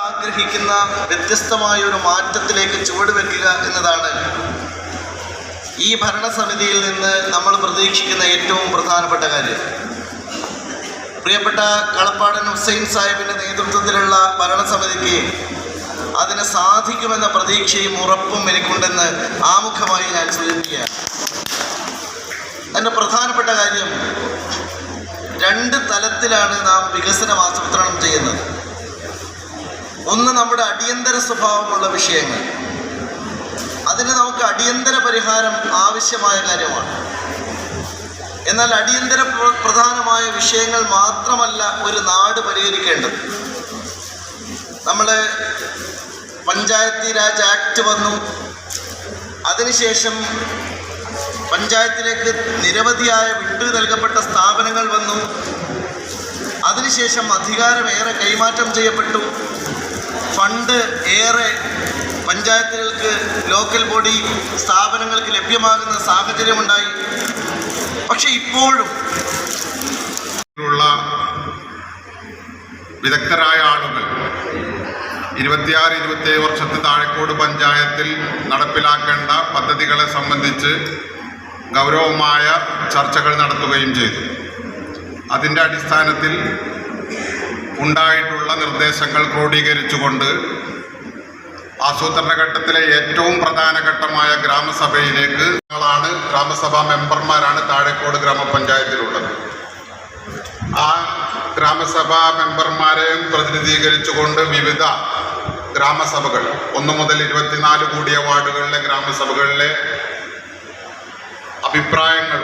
ആഗ്രഹിക്കുന്ന വ്യത്യസ്തമായ ഒരു മാറ്റത്തിലേക്ക് ചുവടുവെക്കുക എന്നതാണ് ഈ ഭരണസമിതിയിൽ നിന്ന് നമ്മൾ പ്രതീക്ഷിക്കുന്ന ഏറ്റവും പ്രധാനപ്പെട്ട കാര്യം. പ്രിയപ്പെട്ട കളപ്പാടൻ ഹുസൈൻ സാഹിബിൻ്റെ നേതൃത്വത്തിലുള്ള ഭരണസമിതിക്ക് അതിന് സാധിക്കുമെന്ന പ്രതീക്ഷയും ഉറപ്പും എനിക്കുണ്ടെന്ന് ആമുഖമായി ഞാൻ സൂചിപ്പിക്കുകയാണ്. അതിൻ്റെ പ്രധാനപ്പെട്ട കാര്യം, രണ്ട് തലത്തിലാണ് നാം വികസനം ആസൂത്രണം ചെയ്യുന്നത്. ഒന്ന്, നമ്മുടെ അടിയന്തര സ്വഭാവമുള്ള വിഷയങ്ങൾ, അതിന് നമുക്ക് അടിയന്തര പരിഹാരം ആവശ്യമായ കാര്യമാണ്. എന്നാൽ അടിയന്തര പ്രധാനമായ വിഷയങ്ങൾ മാത്രമല്ല ഒരു നാട് പരിഹരിക്കേണ്ടത്. നമ്മൾ പഞ്ചായത്തി രാജ് ആക്ട് വന്നു, അതിനുശേഷം പഞ്ചായത്തിലേക്ക് നിരവധിയായ വിട്ടു നൽകപ്പെട്ട സ്ഥാപനങ്ങൾ വന്നു, അതിനുശേഷം അധികാരമേറെ കൈമാറ്റം ചെയ്യപ്പെട്ടു, ഫണ്ട് ഏറെ പഞ്ചായത്തുകൾക്ക് ലോക്കൽ ബോഡി സ്ഥാപനങ്ങൾക്ക് ലഭ്യമാകുന്ന സാഹചര്യമുണ്ടായി. പക്ഷെ ഇപ്പോഴും വിദഗ്ധരായ ആളുകൾ 26-27 വർഷത്തെ താഴെക്കോട് പഞ്ചായത്തിൽ നടപ്പിലാക്കേണ്ട പദ്ധതികളെ സംബന്ധിച്ച് ഗൗരവമായ ചർച്ചകൾ നടത്തുകയും ചെയ്തു. അതിൻ്റെ അടിസ്ഥാനത്തിൽ ഉണ്ടായിട്ടുള്ള നിർദ്ദേശങ്ങൾ ക്രോഡീകരിച്ചുകൊണ്ട് ആസൂത്രണ ഘട്ടത്തിലെ ഏറ്റവും പ്രധാന ഘട്ടമായ ഗ്രാമസഭയിലേക്ക് ഗ്രാമസഭാ മെമ്പർമാരാണ് താഴെക്കോട് ഗ്രാമപഞ്ചായത്തിലുള്ളത്. ആ ഗ്രാമസഭാ മെമ്പർമാരെയും പ്രതിനിധീകരിച്ചുകൊണ്ട് വിവിധ ഗ്രാമസഭകൾ 1 മുതൽ 24 കൂടിയ വാർഡുകളിലെ ഗ്രാമസഭകളിലെ അഭിപ്രായങ്ങൾ,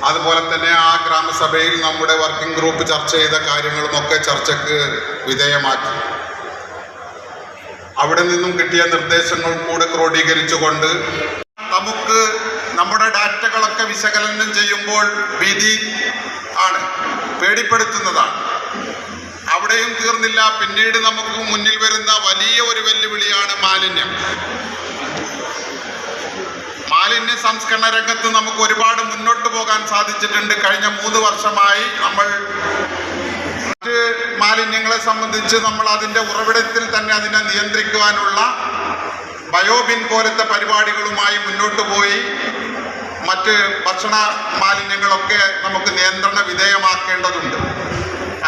അതുപോലെ തന്നെ ആ ഗ്രാമസഭയിൽ നമ്മുടെ വർക്കിംഗ് ഗ്രൂപ്പ് ചർച്ച ചെയ്ത കാര്യങ്ങളുമൊക്കെ ചർച്ചയ്ക്ക് വിധേയമാക്കി. അവിടെ നിന്നും കിട്ടിയ നിർദ്ദേശങ്ങൾ കൂടെ ക്രോഡീകരിച്ചുകൊണ്ട് നമുക്ക് നമ്മുടെ ഡാറ്റകളൊക്കെ വിശകലനം ചെയ്യുമ്പോൾ ഭീതി ആണ്, പേടിപ്പെടുത്തുന്നതാണ്. അവിടെയും തീർന്നില്ല. പിന്നീട് നമുക്ക് മുന്നിൽ വരുന്ന വലിയ ഒരു വെല്ലുവിളിയാണ് മാലിന്യം. മാലിന്യ സംസ്കരണ രംഗത്ത് നമുക്ക് ഒരുപാട് മുന്നോട്ട് പോകാൻ സാധിച്ചിട്ടുണ്ട്. കഴിഞ്ഞ 3 വർഷമായി നമ്മൾ മറ്റ് മാലിന്യങ്ങളെ സംബന്ധിച്ച് നമ്മൾ അതിൻ്റെ ഉറവിടത്തിൽ തന്നെ അതിനെ നിയന്ത്രിക്കുവാനുള്ള ബയോബിൻ പോലത്തെ പരിപാടികളുമായി മുന്നോട്ട് പോയി. മറ്റ് ഭക്ഷണ മാലിന്യങ്ങളൊക്കെ നമുക്ക് നിയന്ത്രണ വിധേയമാക്കേണ്ടതുണ്ട്.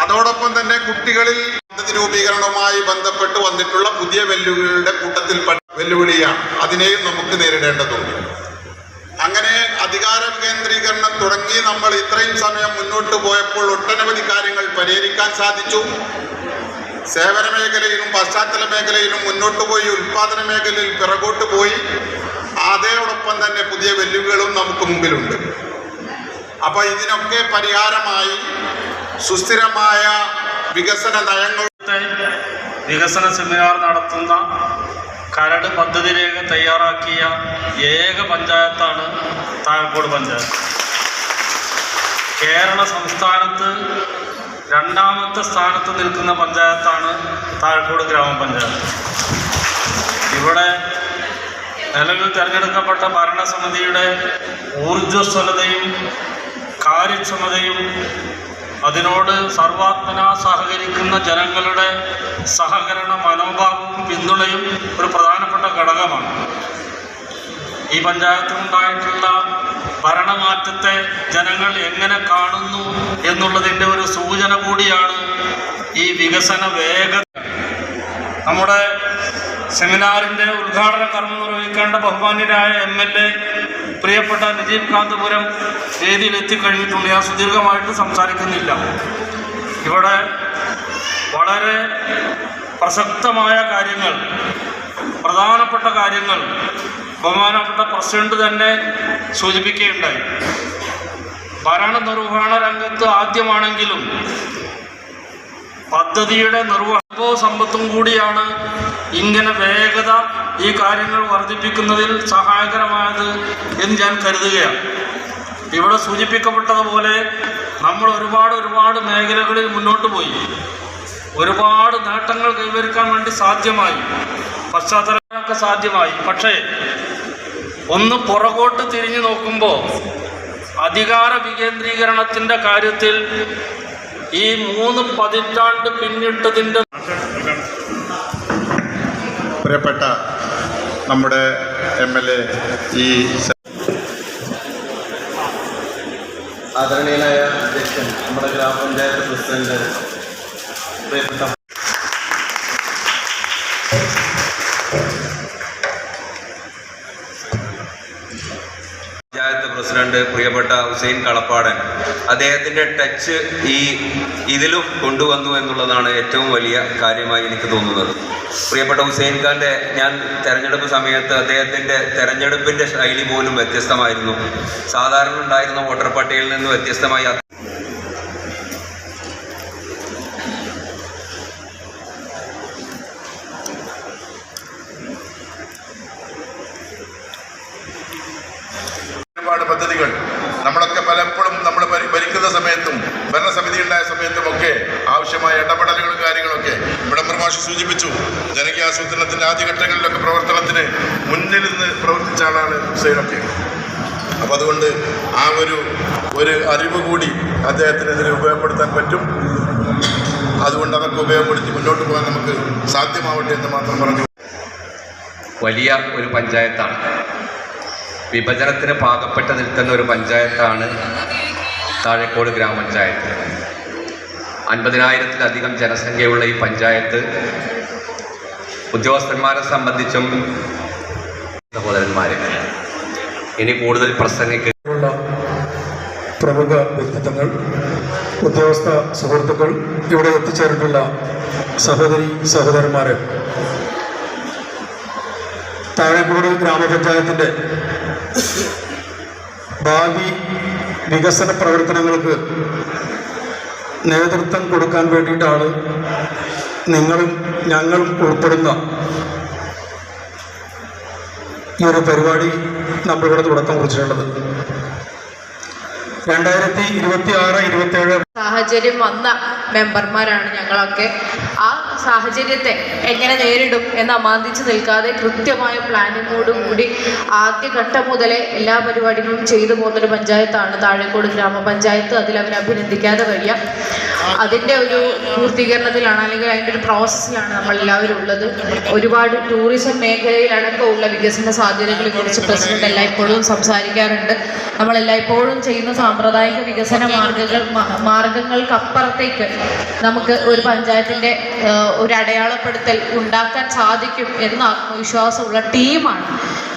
അതോടൊപ്പം തന്നെ കുട്ടികളിൽ പദ്ധതി രൂപീകരണവുമായി ബന്ധപ്പെട്ട് വന്നിട്ടുള്ള പുതിയ വെല്ലുവിളികളുടെ കൂട്ടത്തിൽ വെല്ലുവിളിയാണ്. അതിനെയും നമുക്ക് നേരിടേണ്ടതുണ്ട്. അങ്ങനെ അധികാര കേന്ദ്രീകരണം തുടങ്ങി നമ്മൾ ഇത്രയും സമയം മുന്നോട്ട് പോയപ്പോൾ ഒട്ടനവധി കാര്യങ്ങൾ പരിഹരിക്കാൻ സാധിച്ചു. സേവന മേഖലയിലും പശ്ചാത്തല മേഖലയിലും മുന്നോട്ട് പോയി, ഉൽപ്പാദന മേഖലയിൽ പിറകോട്ട് പോയി. അതോടൊപ്പം തന്നെ പുതിയ വെല്ലുവിളികളും നമുക്ക് മുമ്പിലുണ്ട്. അപ്പോൾ ഇതിനൊക്കെ പരിഹാരമായി സുസ്ഥിരമായ വികസന നയങ്ങളുടെ വികസന സെമിനാർ നടത്തുന്ന കരട് പദ്ധതി രേഖ തയ്യാറാക്കിയ ഏക പഞ്ചായത്താണ് താഴെക്കോട് പഞ്ചായത്ത്. കേരള സംസ്ഥാനത്ത് 2ാമത്തെ സ്ഥാനത്ത് നിൽക്കുന്ന പഞ്ചായത്താണ് താഴെക്കോട് ഗ്രാമപഞ്ചായത്ത്. ഇവിടെ നിലവിൽ തിരഞ്ഞെടുക്കപ്പെട്ട ഭരണസമിതിയുടെ ഊർജ്ജസ്വലതയും കാര്യക്ഷമതയും അതിനോട് സർവാത്മന സഹകരിക്കുന്ന ജനങ്ങളുടെ സഹകരണ മനോഭാവവും പിന്തുണയും ഒരു പ്രധാനപ്പെട്ട ഘടകമാണ്. ഈ പഞ്ചായത്തിലുണ്ടായിട്ടുള്ള ഭരണമാറ്റത്തെ ജനങ്ങൾ എങ്ങനെ കാണുന്നു എന്നുള്ളതിൻ്റെ ഒരു സൂചന കൂടിയാണ് ഈ വികസന വേഗത. നമ്മുടെ സെമിനാറിൻ്റെ ഉദ്ഘാടന കർമ്മം നിർവഹിക്കേണ്ട ബഹുമാന്യരായ MLA പ്രിയപ്പെട്ട നജീബ് കാന്തപുരം വേദിയിൽ എത്തിക്കഴിഞ്ഞിട്ടുണ്ട്. ഞാൻ സുദീർഘമായിട്ട് സംസാരിക്കുന്നില്ല. ഇവിടെ വളരെ പ്രസക്തമായ കാര്യങ്ങൾ, പ്രധാനപ്പെട്ട കാര്യങ്ങൾ ബഹുമാനപ്പെട്ട പ്രസിഡന്റ് തന്നെ സൂചിപ്പിക്കുകയുണ്ടായി. ഭരണനിർവഹണ രംഗത്ത് ആദ്യമാണെങ്കിലും പദ്ധതിയുടെ നിർവഹണ സമ്പത്തും കൂടിയാണ് ഇങ്ങനെ വേഗത ഈ കാര്യങ്ങൾ വർദ്ധിപ്പിക്കുന്നതിൽ സഹായകരമായത് എന്ന് ഞാൻ കരുതുകയാണ്. ഇവിടെ സൂചിപ്പിക്കപ്പെട്ടതുപോലെ നമ്മൾ ഒരുപാട് മേഖലകളിൽ മുന്നോട്ട് പോയി, ഒരുപാട് നേട്ടങ്ങൾ കൈവരിക്കാൻ വേണ്ടി സാധ്യമായി, പശ്ചാത്തലമൊക്കെ സാധ്യമായി. പക്ഷേ ഒന്ന് പുറകോട്ട് തിരിഞ്ഞു നോക്കുമ്പോൾ അധികാര വികേന്ദ്രീകരണത്തിൻ്റെ കാര്യത്തിൽ ഈ 3 പതിറ്റാണ്ട് പിന്നിട്ടതിൻ്റെ പ്രിയപ്പെട്ട നമ്മുടെ MLA ഈ ആദരണീയനായ അധ്യക്ഷൻ, നമ്മുടെ ഗ്രാമപഞ്ചായത്ത് പ്രസിഡന്റ്, പ്രിയപ്പെട്ട പഞ്ചായത്ത് പ്രസിഡന്റ് പ്രിയപ്പെട്ട ഹുസൈൻ കളപ്പാടൻ അദ്ദേഹത്തിൻ്റെ ടച്ച് ഇതിലും കൊണ്ടുവന്നു എന്നുള്ളതാണ് ഏറ്റവും വലിയ കാര്യമായി എനിക്ക് തോന്നുന്നത്. പ്രിയപ്പെട്ട ഹുസൈൻ ഖാൻ്റെ ഞാൻ തെരഞ്ഞെടുപ്പ് സമയത്ത് അദ്ദേഹത്തിൻ്റെ തെരഞ്ഞെടുപ്പിൻ്റെ ശൈലി പോലും വ്യത്യസ്തമായിരുന്നു. സാധാരണ ഉണ്ടായിരുന്ന വോട്ടർ പട്ടികയിൽ നിന്ന് വ്യത്യസ്തമായി ഒരുപാട് പദ്ധതികൾ നമ്മളൊക്കെ പലപ്പോഴും നമ്മൾ ഭരിക്കുന്ന സമയത്തും ഭരണസമിതി ഉണ്ടായ സമയത്തുമൊക്കെ ആവശ്യമായ ഇടപെടലുകളും കാര്യങ്ങളൊക്കെ ഇവിടെ പ്രഭാഷണം സൂചിപ്പിച്ചു. ജനകീയ ആസൂത്രണത്തിൻ്റെ ആദ്യഘട്ടങ്ങളിലൊക്കെ പ്രവർത്തനത്തിന് മുന്നിൽ നിന്ന് പ്രവർത്തിച്ച ആളാണ് ഹുസൈനൊക്കെ. അപ്പം അതുകൊണ്ട് ആ ഒരു അറിവ് കൂടി അദ്ദേഹത്തിന് ഇതിൽ ഉപയോഗപ്പെടുത്താൻ പറ്റും. അതുകൊണ്ട് അതൊക്കെ ഉപയോഗപ്പെടുത്തി മുന്നോട്ട് പോകാൻ നമുക്ക് സാധ്യമാവട്ടെ എന്ന് മാത്രം പറഞ്ഞു. വലിയ ഒരു പഞ്ചായത്താണ്, വിഭജനത്തിന് പാകപ്പെട്ട് നിൽക്കുന്ന ഒരു പഞ്ചായത്താണ് താഴേക്കോട് ഗ്രാമപഞ്ചായത്ത്. 50,000-ലധികം ജനസംഖ്യയുള്ള ഈ പഞ്ചായത്ത് ഉദ്യോഗസ്ഥന്മാരെ സംബന്ധിച്ചും സഹോദരന്മാരെ ഇനി കൂടുതൽ പ്രസംഗിക്കുന്ന പ്രമുഖ വ്യക്തിത്വങ്ങൾ, ഉദ്യോഗസ്ഥ സുഹൃത്തുക്കൾ, ഇവിടെ എത്തിച്ചേർന്നിട്ടുള്ള സഹോദരി സഹോദരന്മാരെ, താഴേക്കോട് ഗ്രാമപഞ്ചായത്തിൻ്റെ ഭാവി വികസന പ്രവർത്തനങ്ങൾക്ക് നേതൃത്വം കൊടുക്കാൻ വേണ്ടിയിട്ടാണ് നിങ്ങളും ഞങ്ങളും ഉൾപ്പെടുന്ന ഈ ഒരു പരിപാടി നമ്മളിവിടെ തുടക്കം കുറിച്ചിട്ടുള്ളത്. 2026-27 സാഹചര്യം വന്ന മെമ്പർമാരാണ് ഞങ്ങളൊക്കെ. ആ സാഹചര്യത്തെ എങ്ങനെ നേരിടും എന്ന് അമാന്തിച്ച് നിൽക്കാതെ കൃത്യമായ പ്ലാനിങ്ങോടുകൂടി ആദ്യഘട്ടം മുതലേ എല്ലാ പരിപാടികളും ചെയ്തു പോകുന്നൊരു പഞ്ചായത്താണ് താഴേക്കോട് ഗ്രാമപഞ്ചായത്ത്. അതിലവർ അഭിനന്ദിക്കാതെ വയ്യ. അതിൻ്റെ ഒരു പൂർത്തീകരണത്തിലാണ്, അല്ലെങ്കിൽ അതിൻ്റെ ഒരു പ്രോസസ്സിലാണ് നമ്മളെല്ലാവരും ഉള്ളത്. ഒരുപാട് ടൂറിസം മേഖലയിലടക്കമുള്ള വികസന സാധ്യതകളെ കുറിച്ച് പ്രസിഡന്റ് എല്ലായ്പ്പോഴും സംസാരിക്കാറുണ്ട്. നമ്മളെല്ലായ്പ്പോഴും ചെയ്യുന്ന സാമ്പ്രദായിക വികസന മാർഗങ്ങൾക്കപ്പുറത്തേക്ക് നമുക്ക് ഒരു പഞ്ചായത്തിൻ്റെ ഒരു അടയാളപ്പെടുത്തൽ ഉണ്ടാക്കാൻ സാധിക്കും എന്ന ആത്മവിശ്വാസമുള്ള ടീമാണ്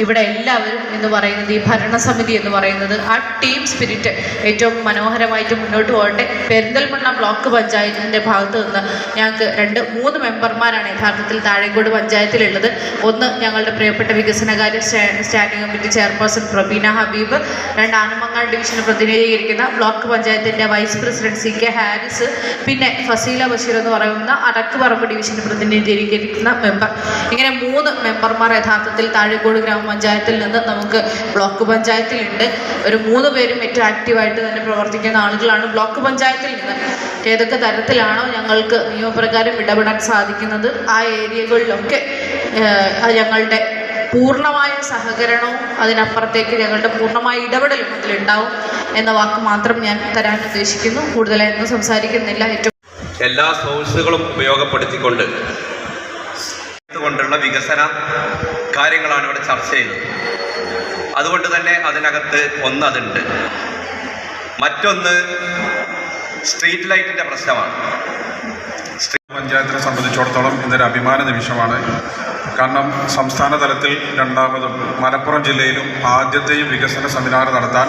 ഇവിടെ എല്ലാവരും എന്ന് പറയുന്നത്. ഈ ഭരണസമിതി എന്ന് പറയുന്നത് ആ ടീം സ്പിരിറ്റ് ഏറ്റവും മനോഹരമായിട്ട് മുന്നോട്ട് പോകട്ടെ. പെരിന്തൽമണ്ണ ബ്ലോക്ക് പഞ്ചായത്തിൻ്റെ ഭാഗത്ത് നിന്ന് ഞങ്ങൾക്ക് 2-3 മെമ്പർമാരാണ് യഥാർത്ഥത്തിൽ താഴേക്കോട് പഞ്ചായത്തിലുള്ളത്. ഒന്ന് ഞങ്ങളുടെ പ്രിയപ്പെട്ട വികസനകാര്യ standing committee chairperson Prabeena Habeeb, 2 Anamangad ഡിവിഷനെ പ്രതിനിധീകരിക്കുന്ന ബ്ലോക്ക് പഞ്ചായത്തിൻ്റെ വൈസ് പ്രസിഡന്റ് CK ഹാരിസ്, പിന്നെ ഫസീല ബഷീർ എന്ന് പറയുന്ന അടക്കുപറമ്പ് ഡിവിഷനെ പ്രതിനിധീകരിക്കുന്ന മെമ്പർ. ഇങ്ങനെ 3 മെമ്പർമാർ യഥാർത്ഥത്തിൽ താഴേക്കോട് ഗ്രാമപഞ്ചായത്തിൽ നിന്ന് നമുക്ക് ബ്ലോക്ക് പഞ്ചായത്തിലുണ്ട്. ഒരു 3 പേരും ഏറ്റവും ആക്റ്റീവായിട്ട് തന്നെ പ്രവർത്തിക്കുന്ന ആളുകളാണ്. ബ്ലോക്ക് പഞ്ചായത്തിൽ നിന്ന് ഏതൊക്കെ തരത്തിലാണോ ഞങ്ങൾക്ക് നിയമപ്രകാരം ഇടപെടാൻ സാധിക്കുന്നത് ആ ഏരിയകളിലൊക്കെ ഞങ്ങളുടെ പൂർണ്ണമായ സഹകരണവും അതിനപ്പുറത്തേക്ക് ഞങ്ങളുടെ പൂർണ്ണമായ ഇടപെടലും അതിലുണ്ടാവും എന്ന വാക്ക് മാത്രം ഞാൻ തരാൻ ഉദ്ദേശിക്കുന്നു. കൂടുതലായൊന്നും സംസാരിക്കുന്നില്ല. എല്ലാ സോഴ്സുകളും ഉപയോഗപ്പെടുത്തിക്കൊണ്ട് കൊണ്ടുള്ള വികസന കാര്യങ്ങളാണ് ഇവിടെ ചർച്ച ചെയ്യുന്നത്. അതുകൊണ്ട് തന്നെ അതിനകത്ത് അതുണ്ട്. മറ്റൊന്ന് സ്ട്രീറ്റ് ലൈറ്റിൻ്റെ പ്രശ്നമാണ്. പഞ്ചായത്തിനെ സംബന്ധിച്ചിടത്തോളം ഇതൊരു അഭിമാന നിമിഷമാണ്. കാരണം സംസ്ഥാന തലത്തിൽ 2ാമതും മലപ്പുറം ജില്ലയിലും ആദ്യത്തെയും വികസന സെമിനാർ നടത്താൻ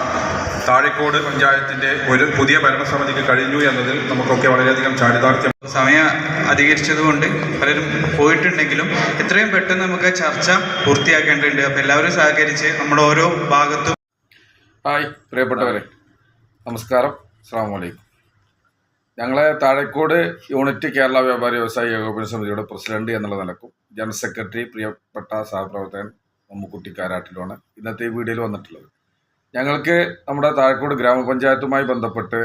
താഴേക്കോട് പഞ്ചായത്തിൻ്റെ ഒരു പുതിയ ഭരണസമിതിക്ക് കഴിഞ്ഞു എന്നതിൽ നമുക്കൊക്കെ വളരെയധികം ചാരിതാർത്ഥ്യം. സമയം അധികരിച്ചതുകൊണ്ട് പലരും പോയിട്ടുണ്ടെങ്കിലും എത്രയും പെട്ടെന്ന് നമുക്ക് ചർച്ച പൂർത്തിയാക്കേണ്ടതുണ്ട്. അപ്പോൾ എല്ലാവരും സഹകരിച്ച് നമ്മുടെ ഓരോ ഭാഗത്തും. ഹായ് പ്രിയപ്പെട്ടവരെ, നമസ്കാരം, അസ്സലാമു അലൈക്കും. ഞങ്ങളെ താഴേക്കോട് യൂണിറ്റ് കേരള വ്യാപാരി വ്യവസായി ഏകോപന സമിതിയുടെ പ്രസിഡന്റ് എന്നുള്ള നിലക്കും ജനറൽ സെക്രട്ടറി പ്രിയപ്പെട്ട സഹപ്രവർത്തകൻ മമ്മുക്കുട്ടി കാരാട്ടിലുമാണ് ഇന്നത്തെ ഈ വീഡിയോയിൽ വന്നിട്ടുള്ളത്. ഞങ്ങൾക്ക് നമ്മുടെ താഴേക്കോട് ഗ്രാമപഞ്ചായത്തുമായി ബന്ധപ്പെട്ട്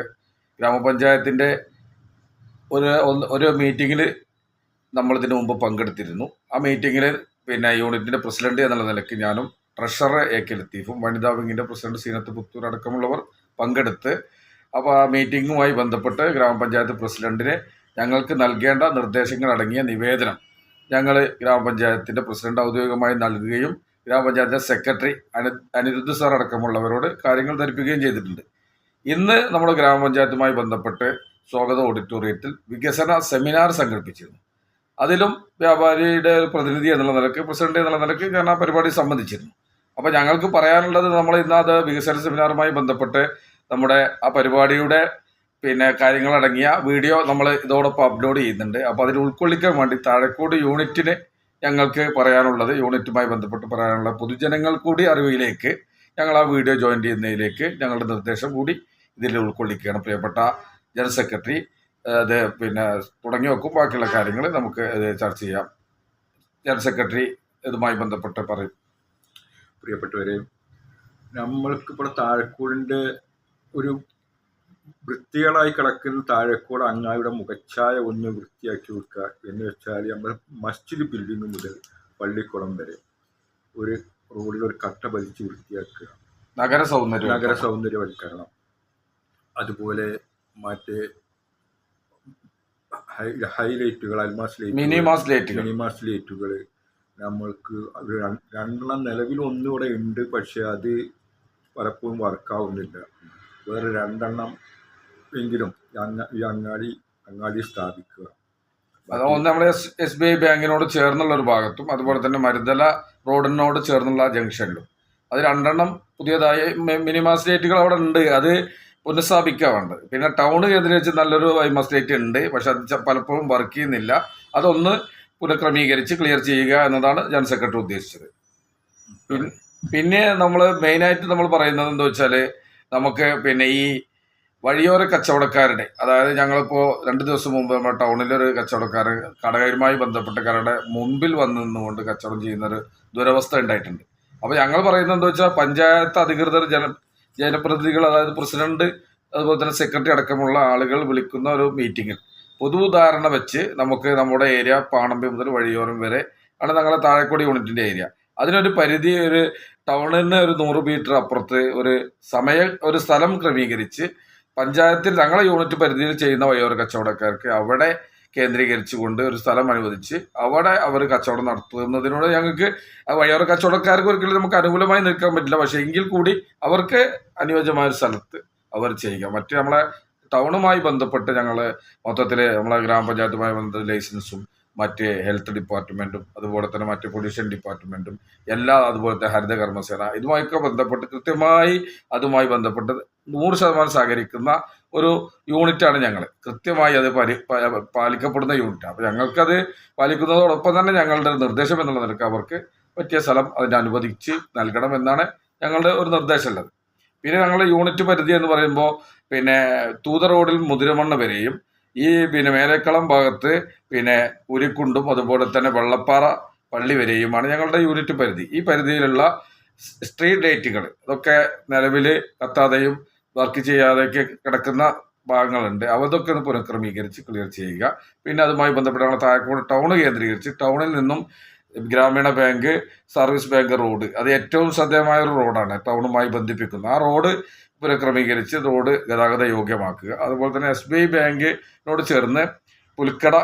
ഗ്രാമപഞ്ചായത്തിൻ്റെ ഒരു മീറ്റിങ്ങിൽ നമ്മളിതിനു മുമ്പ് പങ്കെടുത്തിരുന്നു. ആ മീറ്റിങ്ങിൽ യൂണിറ്റിൻ്റെ പ്രസിഡന്റ് എന്നുള്ള നിലയ്ക്ക് ഞാനും ട്രഷറർ AK ലത്തീഫും വനിതാ വിങ്ങിൻ്റെ പ്രസിഡന്റ് സീനത്ത് പുത്തൂർ അടക്കമുള്ളവർ പങ്കെടുത്ത്, അപ്പോൾ ആ മീറ്റിങ്ങുമായി ബന്ധപ്പെട്ട് ഗ്രാമപഞ്ചായത്ത് പ്രസിഡന്റിന് ഞങ്ങൾക്ക് നൽകേണ്ട നിർദ്ദേശങ്ങൾ അടങ്ങിയ നിവേദനം ഞങ്ങൾ ഗ്രാമപഞ്ചായത്തിൻ്റെ പ്രസിഡന്റ് ഔദ്യോഗികമായി നൽകുകയും ഗ്രാമപഞ്ചായത്തിൻ്റെ സെക്രട്ടറി അനിരുദ്ധ സാർ അടക്കമുള്ളവരോട് കാര്യങ്ങൾ ധരിപ്പിക്കുകയും ചെയ്തിട്ടുണ്ട്. ഇന്ന് നമ്മുടെ ഗ്രാമപഞ്ചായത്തുമായി ബന്ധപ്പെട്ട് സ്വാഗത ഓഡിറ്റോറിയത്തിൽ വികസന സെമിനാർ സംഘടിപ്പിച്ചിരുന്നു. അതിലും വ്യാപാരിയുടെ പ്രതിനിധി എന്നുള്ള നിലക്ക്, പ്രസിഡന്റ് എന്നുള്ള നിലക്ക് ഞാൻ ആ പരിപാടി സംബന്ധിച്ചിരുന്നു. അപ്പോൾ ഞങ്ങൾക്ക് പറയാനുള്ളത്, നമ്മൾ ഇന്ന് അത് വികസന സെമിനാറുമായി ബന്ധപ്പെട്ട് നമ്മുടെ ആ പരിപാടിയുടെ കാര്യങ്ങളടങ്ങിയ വീഡിയോ നമ്മൾ ഇതോടൊപ്പം അപ്ലോഡ് ചെയ്യുന്നുണ്ട്. അപ്പോൾ അതിൽ ഉൾക്കൊള്ളിക്കാൻ വേണ്ടി താഴെക്കോട് യൂണിറ്റിന് ഞങ്ങൾക്ക് പറയാനുള്ളത്, യൂണിറ്റുമായി ബന്ധപ്പെട്ട് പറയാനുള്ള പൊതുജനങ്ങൾ കൂടി അറിവിലേക്ക് ഞങ്ങൾ ആ വീഡിയോ ജോയിൻ ചെയ്യുന്നതിലേക്ക് ഞങ്ങളുടെ നിർദ്ദേശം കൂടി ഇതിൽ ഉൾക്കൊള്ളിക്കുകയാണ്. പ്രിയപ്പെട്ട ജനറൽ സെക്രട്ടറി അത് തുടങ്ങി വെക്കും. ബാക്കിയുള്ള കാര്യങ്ങൾ നമുക്ക് ചർച്ച ചെയ്യാം. ജനറൽ സെക്രട്ടറി ഇതുമായി ബന്ധപ്പെട്ട് പറയും. പ്രിയപ്പെട്ടവരെ, നമ്മൾക്കിപ്പോൾ താഴെക്കൂടിൻ്റെ ഒരു വൃത്തികളായി കിടക്കുന്ന താഴെക്കൂട് അങ്ങായുടെ മുഖച്ഛായ ഒന്ന് വൃത്തിയാക്കി വെക്കുക എന്ന് വെച്ചാൽ നമ്മൾ മസ്ജിദ് ബിൽഡിംഗ് മുതൽ പള്ളിക്കുളം വരെ ഒരു റോഡിലൊരു കട്ട വലിച്ച് വൃത്തിയാക്കുക, നഗര സൗന്ദര്യവൽക്കരണം. അതുപോലെ മറ്റേ ഹൈലൈറ്റുകൾ, മിനിമാസ് ലൈറ്റുകൾ നമ്മൾക്ക് രണ്ടെണ്ണം നിലവിൽ ഒന്നുകൂടെ ഉണ്ട്, പക്ഷേ അത് പലപ്പോഴും വർക്കാവുന്നില്ല. വേറെ രണ്ടെണ്ണം എങ്കിലും ഈ അങ്ങാടി സ്ഥാപിക്കുക. അതൊന്ന് നമ്മുടെ SBI ബാങ്കിനോട് ചേർന്നുള്ള ഒരു ഭാഗത്തും അതുപോലെ തന്നെ മരുതല റോഡിനോട് ചേർന്നുള്ള ജംഗ്ഷനിലും അത് രണ്ടെണ്ണം പുതിയതായി മിനിമാസ് ലൈറ്റുകൾ അവിടെ ഉണ്ട്. അത് പുനഃസ്ഥാപിക്കാറുണ്ട്. പിന്നെ ടൗൺ കേന്ദ്രീകരിച്ച് നല്ലൊരു മിനിമാസ് ലൈറ്റ് ഉണ്ട്, പക്ഷെ അത് പലപ്പോഴും വർക്ക് ചെയ്യുന്നില്ല. അതൊന്ന് പുനഃക്രമീകരിച്ച് ക്ലിയർ ചെയ്യുക എന്നതാണ് ജനറൽ സെക്രട്ടറി ഉദ്ദേശിച്ചത്. പിന്നെ നമ്മൾ മെയിനായിട്ട് നമ്മൾ പറയുന്നത് എന്താ വെച്ചാൽ, നമുക്ക് ഈ വഴിയോര കച്ചവടക്കാരുടെ, അതായത് ഞങ്ങളിപ്പോൾ 2 ദിവസം മുമ്പ് നമ്മുടെ ടൗണിലൊരു കച്ചവടക്കാർ കടകളുമായി ബന്ധപ്പെട്ടക്കാരുടെ മുമ്പിൽ വന്ന് നിന്നുകൊണ്ട് കച്ചവടം ചെയ്യുന്നൊരു ദുരവസ്ഥ ഉണ്ടായിട്ടുണ്ട്. അപ്പോൾ ഞങ്ങൾ പറയുന്നത് എന്താ വെച്ചാൽ, പഞ്ചായത്ത് അധികൃതർ ജനപ്രതിനിധികൾ, അതായത് പ്രസിഡന്റ് അതുപോലെ തന്നെ സെക്രട്ടറി അടക്കമുള്ള ആളുകൾ വിളിക്കുന്ന ഒരു മീറ്റിങ്ങിൽ പൊതു ധാരണ വെച്ച് നമുക്ക് നമ്മുടെ ഏരിയ പാണമ്പി മുതൽ വഴിയോരം വരെ ആണ് ഞങ്ങളുടെ താഴെക്കോട് യൂണിറ്റിൻ്റെ ഏരിയ. അതിനൊരു പരിധി, ഒരു ടൗണിൽ നിന്ന് ഒരു 100 മീറ്റർ അപ്പുറത്ത് ഒരു സ്ഥലം ക്രമീകരിച്ച് പഞ്ചായത്തിൽ ഞങ്ങളെ യൂണിറ്റ് പരിധിയിൽ ചെയ്യുന്ന വഴിയോര കച്ചവടക്കാർക്ക് അവിടെ കേന്ദ്രീകരിച്ചുകൊണ്ട് ഒരു സ്ഥലം അനുവദിച്ച് അവിടെ അവർ കച്ചവടം നടത്തുന്നതിനോട് ഞങ്ങൾക്ക് വഴിയോര കച്ചവടക്കാർക്ക് ഒരിക്കലും നമുക്ക് അനുകൂലമായി നിൽക്കാൻ പറ്റില്ല. പക്ഷേ എങ്കിൽ കൂടി അവർക്ക് അനുയോജ്യമായ ഒരു സ്ഥലത്ത് അവർ ചെയ്യുക. മറ്റ് നമ്മളെ ടൗണുമായി ബന്ധപ്പെട്ട് ഞങ്ങൾ മൊത്തത്തിൽ നമ്മളെ ഗ്രാമപഞ്ചായത്തുമായി ബന്ധപ്പെട്ട ലൈസൻസും മറ്റ് ഹെൽത്ത് ഡിപ്പാർട്ട്മെൻറ്റും അതുപോലെ തന്നെ മറ്റ് പൊല്യൂഷൻ ഡിപ്പാർട്ട്മെൻറ്റും അതുപോലത്തെ ഹരിത കർമ്മസേന ഇതുമായൊക്കെ ബന്ധപ്പെട്ട് കൃത്യമായി അതുമായി ബന്ധപ്പെട്ട് 100% സഹകരിക്കുന്ന ഒരു യൂണിറ്റാണ് ഞങ്ങൾ. കൃത്യമായി അത് പാലിക്കപ്പെടുന്ന യൂണിറ്റാണ്. അപ്പോൾ ഞങ്ങൾക്കത് പാലിക്കുന്നതോടൊപ്പം തന്നെ ഞങ്ങളുടെ നിർദ്ദേശം എന്നുള്ള നിലക്ക് അവർക്ക് പറ്റിയ സ്ഥലം അതിന് അനുവദിച്ച് നൽകണം എന്നാണ് ഞങ്ങളുടെ ഒരു നിർദ്ദേശമുള്ളത്. പിന്നെ ഞങ്ങളുടെ യൂണിറ്റ് പരിധി എന്ന് പറയുമ്പോൾ തൂത റോഡിൽ മുതിരമണ്ണ വരെയും ഈ മേലേക്കളം ഭാഗത്ത് ഉരിക്കുണ്ടും അതുപോലെ തന്നെ വെള്ളപ്പാറ പള്ളി വരെയുമാണ് ഞങ്ങളുടെ യൂണിറ്റ് പരിധി. ഈ പരിധിയിലുള്ള സ്ട്രീറ്റ് ലൈറ്റുകൾ അതൊക്കെ നിലവിൽ കത്താതെയും വർക്ക് ചെയ്യാതെയൊക്കെ കിടക്കുന്ന ഭാഗങ്ങളുണ്ട്. അതൊക്കെ ഒന്ന് പുനഃക്രമീകരിച്ച് ക്ലിയർ ചെയ്യുക. പിന്നെ അതുമായി ബന്ധപ്പെട്ട് ഞങ്ങൾ താഴെക്കോട് ടൗൺ കേന്ദ്രീകരിച്ച് ടൗണിൽ നിന്നും ഗ്രാമീണ ബാങ്ക്, സർവീസ് ബാങ്ക് റോഡ്, അത് ഏറ്റവും ശ്രദ്ധേയമായ ഒരു റോഡാണ് ടൗണുമായി ബന്ധിപ്പിക്കുന്ന. ആ റോഡ് പുനഃക്രമീകരിച്ച് റോഡ് ഗതാഗത യോഗ്യമാക്കുക. അതുപോലെ തന്നെ SBI ബാങ്കിനോട് ചേർന്ന് പുൽക്കട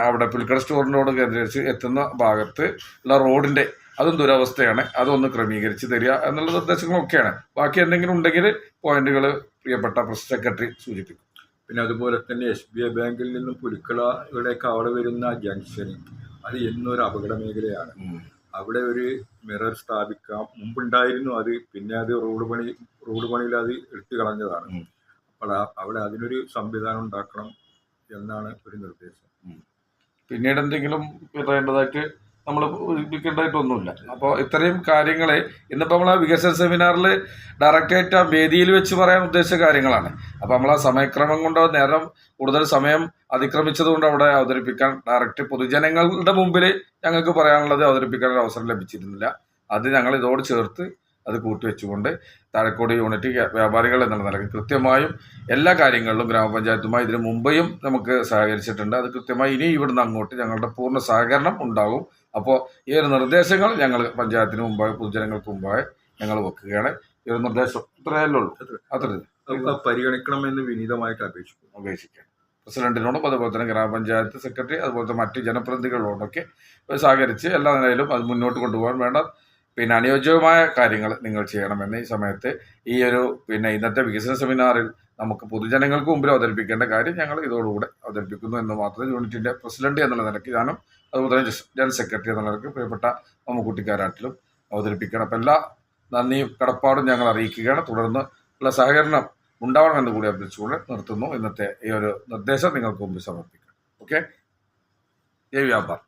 അവിടെ പുൽക്കട സ്റ്റോറിനോട് കേന്ദ്രീകരിച്ച് എത്തുന്ന ഭാഗത്ത് ഉള്ള റോഡിൻ്റെ അതും ദുരവസ്ഥയാണ്. അതൊന്ന് ക്രമീകരിച്ച് തരിക എന്നുള്ള നിർദ്ദേശങ്ങളൊക്കെയാണ്. ബാക്കി എന്തെങ്കിലും ഉണ്ടെങ്കിൽ പോയിന്റുകൾ പ്രിയപ്പെട്ട പ്രസ് സെക്രട്ടറി സൂചിപ്പിക്കും. പിന്നെ അതുപോലെ തന്നെ SBI ബാങ്കിൽ നിന്നും പുൽക്കടയിലേക്ക് അവിടെ വരുന്ന ജംഗ്ഷൻ അത് എന്നൊരു അപകട മേഖലയാണ്. അവിടെ ഒരു മിറർ സ്ഥാപിക്കാം. മുമ്പുണ്ടായിരുന്നു അത്, പിന്നെ അത് റോഡ് പണിയിൽ അത് എടുത്തു കളഞ്ഞതാണ്. അപ്പോൾ അവിടെ അതിനൊരു സംവിധാനം ഉണ്ടാക്കണം എന്നാണ് ഒരു നിർദ്ദേശം. പിന്നീട് എന്തെങ്കിലും പറയേണ്ടതായിട്ട് നമ്മൾ ഒഴിപ്പിക്കേണ്ടതായിട്ടൊന്നുമില്ല. അപ്പോൾ ഇത്രയും കാര്യങ്ങൾ ഇന്നിപ്പോൾ നമ്മൾ വികസന സെമിനാറിൽ ഡയറക്റ്റായിട്ട് ആ വേദിയിൽ വെച്ച് പറയാൻ ഉദ്ദേശിച്ച കാര്യങ്ങളാണ്. അപ്പോൾ നമ്മൾ ആ സമയക്രമം കൊണ്ട് നേരം കൂടുതൽ സമയം അതിക്രമിച്ചത് കൊണ്ട് അവിടെ അവതരിപ്പിക്കാൻ ഡയറക്റ്റ് പൊതുജനങ്ങളുടെ മുമ്പിൽ ഞങ്ങൾക്ക് പറയാനുള്ളത് അവതരിപ്പിക്കാൻ ഒരു അവസരം ലഭിച്ചിരുന്നില്ല. അത് ഞങ്ങൾ ഇതോട് ചേർത്ത് അത് കൂട്ടിവെച്ചുകൊണ്ട് താഴെക്കോട് യൂണിറ്റ് വ്യാപാരികൾ എന്നുള്ള നിലയ്ക്ക് കൃത്യമായും എല്ലാ കാര്യങ്ങളിലും ഗ്രാമപഞ്ചായത്തുമായി ഇതിനു മുമ്പെയും നമുക്ക് സഹകരിച്ചിട്ടുണ്ട്. അത് കൃത്യമായി ഇനി ഇവിടുന്ന് അങ്ങോട്ട് ഞങ്ങളുടെ പൂർണ്ണ സഹകരണം ഉണ്ടാകും. അപ്പോൾ ഈ ഒരു നിർദ്ദേശങ്ങൾ ഞങ്ങൾ പഞ്ചായത്തിന് മുമ്പായി പൊതുജനങ്ങൾക്ക് മുമ്പായി ഞങ്ങൾ വെക്കുകയാണ്. ഈ ഒരു നിർദ്ദേശം ഇത്രയല്ലേ ഉള്ളൂ, അത്ര പരിഗണിക്കണമെന്ന് വിനീതമായിട്ട് അപേക്ഷിക്കാം. പ്രസിഡന്റിനോടും അതുപോലെ തന്നെ ഗ്രാമപഞ്ചായത്ത് സെക്രട്ടറി അതുപോലത്തെ മറ്റ് ജനപ്രതിനിധികളോടൊക്കെ സഹകരിച്ച് എല്ലാ നിലയിലും അത് മുന്നോട്ട് കൊണ്ടുപോകാൻ വേണ്ട അനുയോജ്യമായ കാര്യങ്ങൾ നിങ്ങൾ ചെയ്യണമെന്ന് ഈ സമയത്ത് ഈ ഒരു ഇന്നത്തെ വികസന സെമിനാറിൽ നമുക്ക് പൊതുജനങ്ങൾക്ക് മുമ്പിൽ അവതരിപ്പിക്കേണ്ട കാര്യം ഞങ്ങൾ ഇതോടുകൂടെ അവതരിപ്പിക്കുന്നു എന്ന് മാത്രമേ യൂണിറ്റിൻ്റെ പ്രസിഡന്റ് എന്നുള്ള നിലയ്ക്ക് ഞാനും അതുപോലെ തന്നെ ജനറൽ സെക്രട്ടറി എന്നുള്ള നിലയ്ക്ക് പ്രിയപ്പെട്ട മമ്മൂക്കുട്ടിക്കാരാട്ടിലും അവതരിപ്പിക്കണം. അപ്പം എല്ലാ നന്ദിയും കടപ്പാടും ഞങ്ങൾ അറിയിക്കുകയാണ്. തുടർന്ന് ഉള്ള സഹകരണം ഉണ്ടാവണമെന്ന് കൂടി അഭ്യർത്ഥിച്ചുകൊണ്ട് നിർത്തുന്നു. ഇന്നത്തെ ഈ ഒരു നിർദ്ദേശം നിങ്ങൾക്ക് മുമ്പിൽ സമർപ്പിക്കണം. ഓക്കെ, ജയ് വ്യാപാർ.